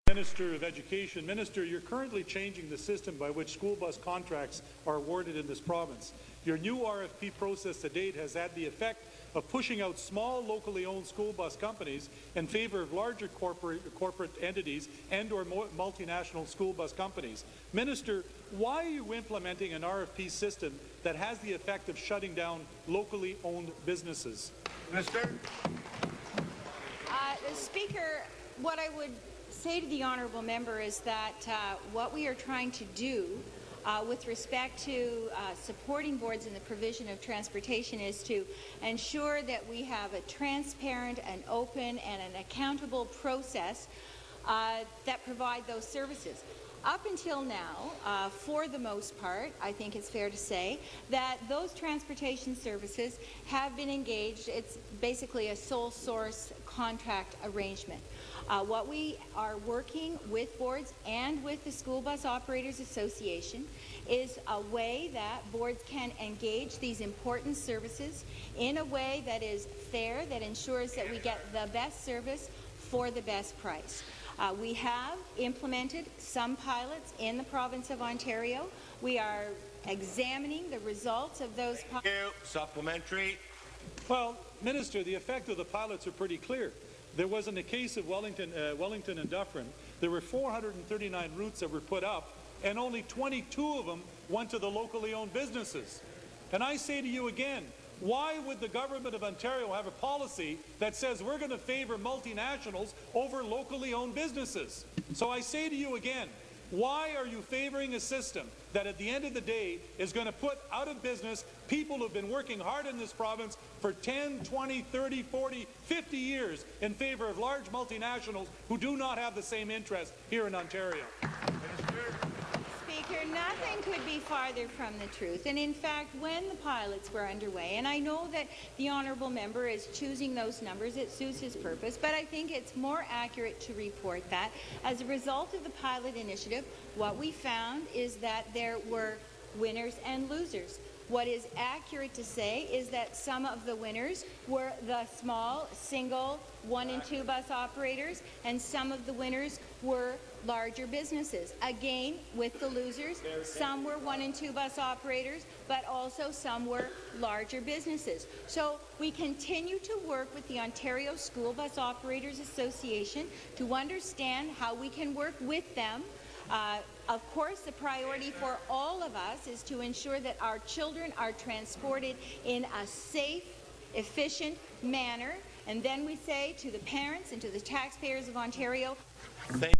Minister of Education. Minister, you're currently changing the system by which school bus contracts are awarded in this province. Your new RFP process to date has had the effect of pushing out small, locally owned school bus companies in favour of larger corporate entities and or multinational school bus companies. Minister, why are you implementing an RFP system that has the effect of shutting down locally owned businesses? Minister. Speaker, what I would say to the honourable member is that what we are trying to do with respect to supporting boards in the provision of transportation is to ensure that we have a transparent and open and an accountable process that provide those services. Up until now, for the most part, I think it's fair to say that those transportation services have been engaged. It's basically a sole source contract arrangement. What we are working with boards and with the School Bus Operators Association is a way that boards can engage these important services in a way that is fair, that ensures that we get the best service for the best price. We have implemented some pilots in the province of Ontario. We are examining the results of those pilots. Supplementary. Well, Minister, the effect of the pilots are pretty clear. There was, in the case of Wellington and Dufferin, there were 439 routes that were put up, and only 22 of them went to the locally owned businesses. And I say to you again, why would the government of Ontario have a policy that says we're going to favour multinationals over locally owned businesses? So I say to you again, why are you favouring a system that at the end of the day is going to put out of business people who have been working hard in this province for 10, 20, 30, 40, 50 years in favour of large multinationals who do not have the same interest here in Ontario? Speaker, nothing could be farther from the truth. And in fact, when the pilots were underway, and I know that the honourable member is choosing those numbers, it suits his purpose, but I think it's more accurate to report that as a result of the pilot initiative, what we found is that there were winners and losers. What is accurate to say is that some of the winners were the small, single, 1 and 2 bus operators, and some of the winners were larger businesses. Again, with the losers, some were 1 and 2 bus operators, but also some were larger businesses. So we continue to work with the Ontario School Bus Operators Association to understand how we can work with them. Of course, the priority for all of us is to ensure that our children are transported in a safe, efficient manner. And then we say to the parents and to the taxpayers of Ontario, Thank